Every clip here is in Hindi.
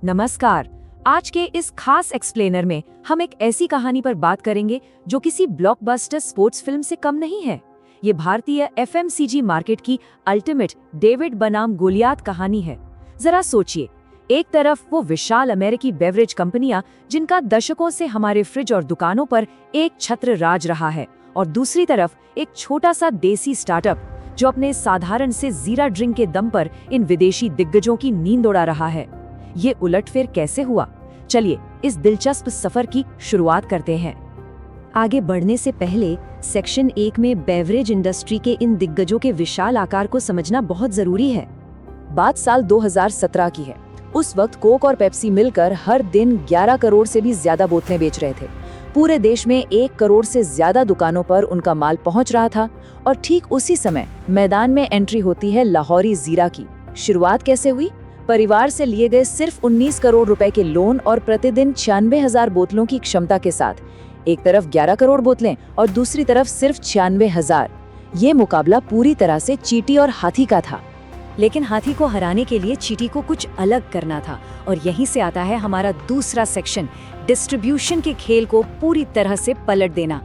नमस्कार। आज के इस खास एक्सप्लेनर में हम एक ऐसी कहानी पर बात करेंगे जो किसी ब्लॉकबस्टर स्पोर्ट्स फिल्म से कम नहीं है। ये भारतीय एफएमसीजी मार्केट की अल्टीमेट डेविड बनाम गोलियात कहानी है। जरा सोचिए, एक तरफ वो विशाल अमेरिकी बेवरेज कंपनियां जिनका दशकों से हमारे फ्रिज और दुकानों पर एक छत्र राज रहा है, और दूसरी तरफ एक छोटा सा देसी स्टार्टअप जो अपने साधारण से जीरा ड्रिंक के दम पर इन विदेशी दिग्गजों की नींद उड़ा रहा है। ये उलटफेर कैसे हुआ? चलिए इस दिलचस्प सफर की शुरुआत करते हैं। आगे बढ़ने से पहले सेक्शन 1 में बेवरेज इंडस्ट्री के इन दिग्गजों के विशाल आकार को समझना बहुत जरूरी है। बात साल 2017 की है। उस वक्त कोक और पेप्सी मिलकर हर दिन 11 करोड़ से भी ज्यादा बोतलें बेच रहे थे। पूरे देश में 1 करोड़ से ज्यादा दुकानों पर उनका माल पहुंच रहा था। और ठीक उसी समय मैदान में एंट्री होती है लाहौरी जीरा की। शुरुआत कैसे हुई? परिवार से लिए गए सिर्फ 19 करोड़ रुपए के लोन और प्रतिदिन 96,000 बोतलों की क्षमता के साथ। एक तरफ 11 करोड़ बोतलें और दूसरी तरफ सिर्फ 96,000। ये मुकाबला पूरी तरह से चींटी और हाथी का था। लेकिन हाथी को हराने के लिए चींटी को कुछ अलग करना था, और यहीं से आता है हमारा दूसरा सेक्शन, डिस्ट्रीब्यूशन के खेल को पूरी तरह से पलट देना।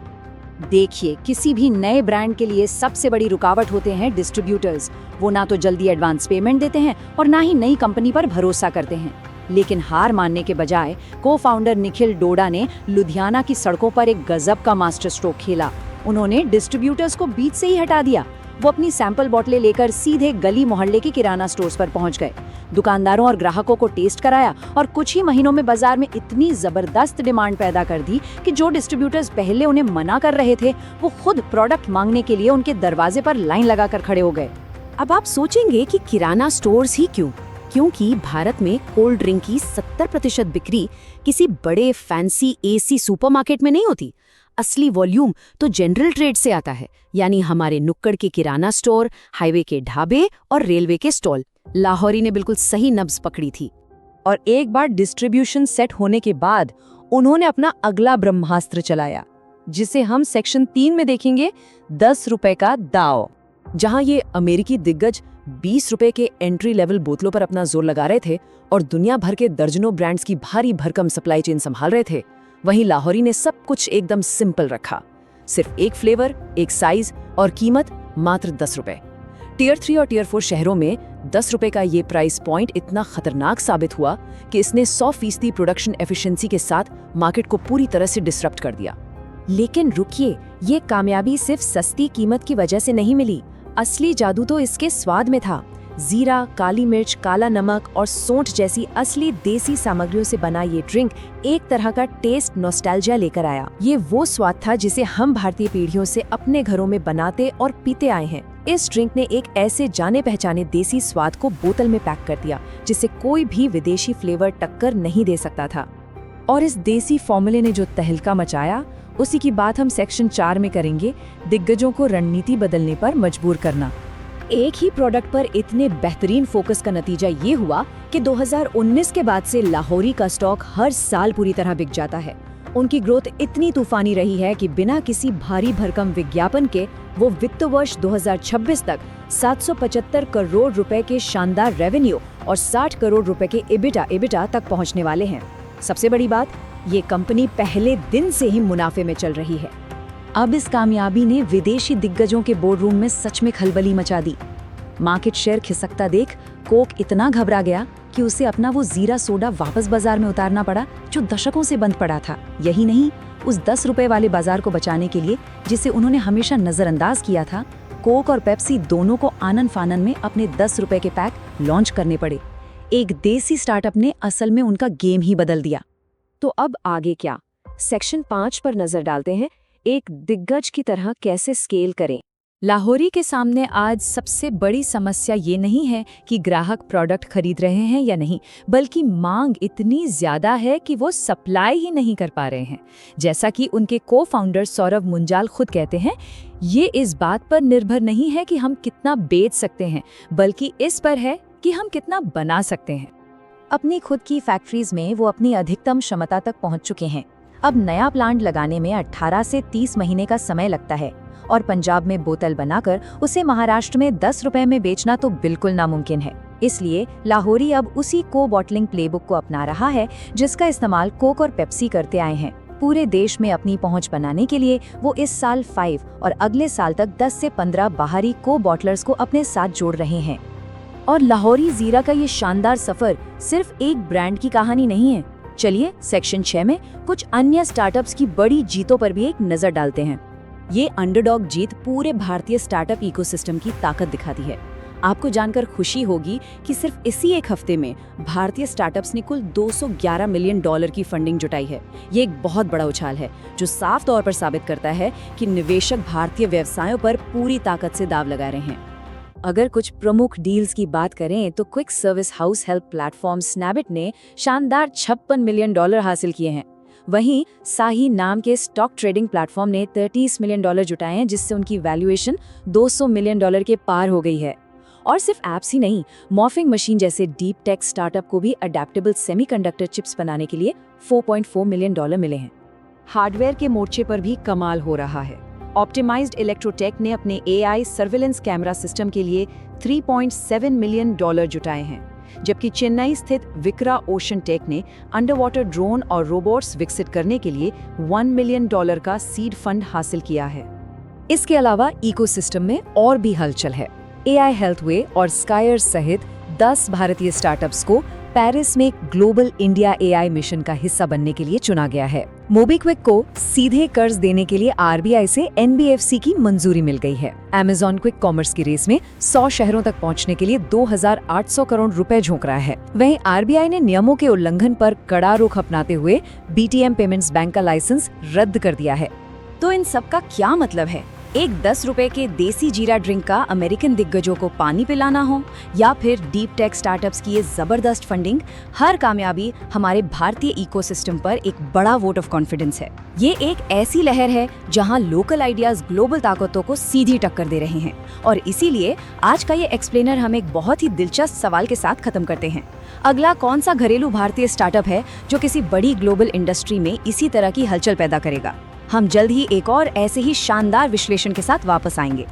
देखिए, किसी भी नए ब्रांड के लिए सबसे बड़ी रुकावट होते हैं डिस्ट्रीब्यूटर्स। वो ना तो जल्दी एडवांस पेमेंट देते हैं और ना ही नई कंपनी पर भरोसा करते हैं। लेकिन हार मानने के बजाय को फाउंडर निखिल डोडा ने लुधियाना की सड़कों पर एक गजब का मास्टर स्ट्रोक खेला। उन्होंने डिस्ट्रीब्यूटर्स को बीच से ही हटा दिया। वो अपनी सैंपल बोतलें लेकर सीधे गली मोहल्ले के किराना स्टोर्स पर पहुंच गए, दुकानदारों और ग्राहकों को टेस्ट कराया और कुछ ही महीनों में बाजार में इतनी जबरदस्त डिमांड पैदा कर दी कि जो डिस्ट्रीब्यूटर्स पहले उन्हें मना कर रहे थे, वो खुद प्रोडक्ट मांगने के लिए उनके दरवाजे पर लाइन लगाकर खड़े हो गए। अब आप सोचेंगे कि किराना स्टोर्स ही क्यों? क्योंकि भारत में कोल्ड ड्रिंक की 70% बिक्री किसी बड़े फैंसी एसी सुपरमार्केट में नहीं होती। असली वॉल्यूम तो जनरल ट्रेड से आता है, यानी हमारे नुक्कड़ के किराना स्टोर, हाईवे के ढाबे और रेलवे के स्टॉल। लाहौरी ने बिल्कुल सही नब्ज पकड़ी थी। और एक बार डिस्ट्रीब्यूशन सेट होने के बाद उन्होंने अपना अगला ब्रह्मास्त्र चलाया, जिसे हम सेक्शन 3 में देखेंगे, 10 रुपए का दाव। जहां ये अमेरिकी दिग्गज 20 रुपए के एंट्री लेवल बोतलों पर अपना जोर लगा रहे थे और दुनिया भर के दर्जनों ब्रांड्स की भारी भरकम सप्लाई चेन संभाल रहे थे, वहीं लाहौरी ने सब कुछ एकदम सिंपल रखा। सिर्फ एक फ्लेवर, एक साइज और कीमत मात्र 10 रुपए। टियर 3 और टियर 4 शहरों में 10 रुपए का ये प्राइस पॉइंट इतना खतरनाक साबित हुआ कि इसने 100% प्रोडक्शन एफिशिएंसी के साथ मार्केट को पूरी तरह से डिसरप्ट कर दिया। लेकिन रुकिए, ये कामयाबी सिर्फ सस्ती कीमत की वजह से नहीं मिली। असली जादू तो इसके स्वाद में था। जीरा, काली मिर्च, काला नमक और सोंठ जैसी असली देसी सामग्रियों से बना ये ड्रिंक एक तरह का टेस्ट नॉस्टैल्जिया लेकर आया। ये वो स्वाद था जिसे हम भारतीय पीढ़ियों से अपने घरों में बनाते और पीते आए हैं। इस ड्रिंक ने एक ऐसे जाने पहचाने देसी स्वाद को बोतल में पैक कर दिया जिसे कोई भी विदेशी फ्लेवर टक्कर नहीं दे सकता था। और इस देसी फॉर्मूले ने जो तहलका मचाया, उसी की बात हम सेक्शन 4 में करेंगे, दिग्गजों को रणनीति बदलने पर मजबूर करना। एक ही प्रोडक्ट पर इतने बेहतरीन फोकस का नतीजा ये हुआ कि 2019 के बाद से लाहौरी का स्टॉक हर साल पूरी तरह बिक जाता है। उनकी ग्रोथ इतनी तूफानी रही है कि बिना किसी भारी भरकम विज्ञापन के वो वित्त वर्ष 2026 तक 775 करोड़ रुपए के शानदार रेवेन्यू और 60 करोड़ रुपए के EBITDA तक पहुंचने वाले हैं। सबसे बड़ी बात, ये कंपनी पहले दिन से ही मुनाफे में चल रही है। अब इस कामयाबी ने विदेशी दिग्गजों के बोर्डरूम में सच में खलबली मचा दी। मार्केट शेयर खिसकता देख कोक इतना घबरा गया कि उसे अपना वो जीरा सोडा वापस बाजार में उतारना पड़ा जो दशकों से बंद पड़ा था। यही नहीं, उस 10 रुपए वाले बाजार को बचाने के लिए, जिसे उन्होंने हमेशा नजरअंदाज किया था, कोक और पेप्सी दोनों को आनन फानन में अपने 10 रुपए के पैक लॉन्च करने पड़े। एक देसी स्टार्टअप ने असल में उनका गेम ही बदल दिया। तो अब आगे क्या? सेक्शन 5 पर नजर डालते हैं, एक दिग्गज की तरह कैसे स्केल करें। लाहौरी के सामने आज सबसे बड़ी समस्या ये नहीं है कि ग्राहक प्रोडक्ट खरीद रहे हैं या नहीं, बल्कि मांग इतनी ज्यादा है कि वो सप्लाई ही नहीं कर पा रहे हैं। जैसा कि उनके को फाउंडर सौरभ मुंजाल खुद कहते हैं, ये इस बात पर निर्भर नहीं है कि हम कितना बेच सकते हैं, बल्कि इस पर है कि हम कितना बना सकते हैं। अपनी खुद की फैक्ट्रीज में वो अपनी अधिकतम क्षमता तक पहुंच चुके हैं। अब नया प्लांट लगाने में 18 से 30 महीने का समय लगता है, और पंजाब में बोतल बनाकर उसे महाराष्ट्र में 10 रुपए में बेचना तो बिल्कुल नामुमकिन है। इसलिए लाहौरी अब उसी को बॉटलिंग प्लेबुक को अपना रहा है जिसका इस्तेमाल कोक और पेप्सी करते आए हैं। पूरे देश में अपनी पहुंच बनाने के लिए वो इस साल 5 और अगले साल तक 10 से 15 बाहरी को बॉटलर्स को अपने साथ जोड़ रहे हैं। और लाहौरी जीरा का ये शानदार सफर सिर्फ एक ब्रांड की कहानी नहीं है। चलिए सेक्शन 6 में कुछ अन्य स्टार्टअप्स की बड़ी जीतों पर भी एक नजर डालते हैं। ये अंडरडॉग जीत पूरे भारतीय स्टार्टअप इकोसिस्टम की ताकत दिखाती है। आपको जानकर खुशी होगी कि सिर्फ इसी एक हफ्ते में भारतीय स्टार्टअप्स ने कुल $211 मिलियन की फंडिंग जुटाई है। ये एक बहुत बड़ा उछाल है जो साफ तौर पर साबित करता है कि निवेशक भारतीय व्यवसायों पर पूरी ताकत से दांव लगा रहे हैं। अगर कुछ प्रमुख डील्स की बात करें तो quick service house help platform Snabbit ने शानदार $56 मिलियन हासिल किए हैं। वहीं साही नाम के स्टॉक ट्रेडिंग प्लेटफॉर्म ने $30 मिलियन जुटाए हैं, जिससे उनकी वैल्यूएशन $200 मिलियन के पार हो गई है। और सिर्फ ऐप्स ही नहीं, मॉर्फिंग मशीन जैसे डीप टेक स्टार्टअप को भी अडेप्टेबल सेमीकंडक्टर चिप्स बनाने के लिए $4.4 मिलियन मिले हैं। हार्डवेयर के मोर्चे पर भी कमाल हो रहा है। ऑप्टिमाइज्ड इलेक्ट्रोटेक ने अपने AI सर्विलेंस कैमरा सिस्टम के लिए $3.7 मिलियन जुटाए हैं, जबकि चेन्नई स्थित विक्रा ओशन टेक ने अंडर वाटर ड्रोन और रोबोट्स विकसित करने के लिए $1 मिलियन का सीड फंड हासिल किया है। इसके अलावा इकोसिस्टम में और भी हलचल है। AI हेल्थवे और स्कायर सहित 10 भारतीय स्टार्टअप्स को पेरिस में ग्लोबल इंडिया AI मिशन का हिस्सा बनने के लिए चुना गया है। मोबीक्विक को सीधे कर्ज देने के लिए RBI से NBFC की मंजूरी मिल गई है। Amazon क्विक कॉमर्स की रेस में 100 शहरों तक पहुंचने के लिए 2,800 करोड़ रुपए झोंक रहा है। वहीं RBI ने नियमों के उल्लंघन पर कड़ा रुख अपनाते हुए BTM पेमेंट्स बैंक का लाइसेंस रद्द कर दिया है। तो इन सब का क्या मतलब है? एक 10 रुपए के देसी जीरा ड्रिंक का अमेरिकन दिग्गजों को पानी पिलाना हो, या फिर डीप टेक स्टार्टअप्स की ये जबरदस्त फंडिंग, हर कामयाबी हमारे भारतीय इकोसिस्टम पर एक बड़ा वोट ऑफ कॉन्फिडेंस है। ये एक ऐसी लहर है जहां लोकल आइडियाज ग्लोबल ताकतों को सीधी टक्कर दे रहे हैं। और इसीलिए आज का ये एक्सप्लेनर हम एक बहुत ही दिलचस्प सवाल के साथ खत्म करते हैं। अगला कौन सा घरेलू भारतीय स्टार्टअप है जो किसी बड़ी ग्लोबल इंडस्ट्री में इसी तरह की हलचल पैदा करेगा? हम जल्द ही एक और ऐसे ही शानदार विश्लेषण के साथ वापस आएंगे।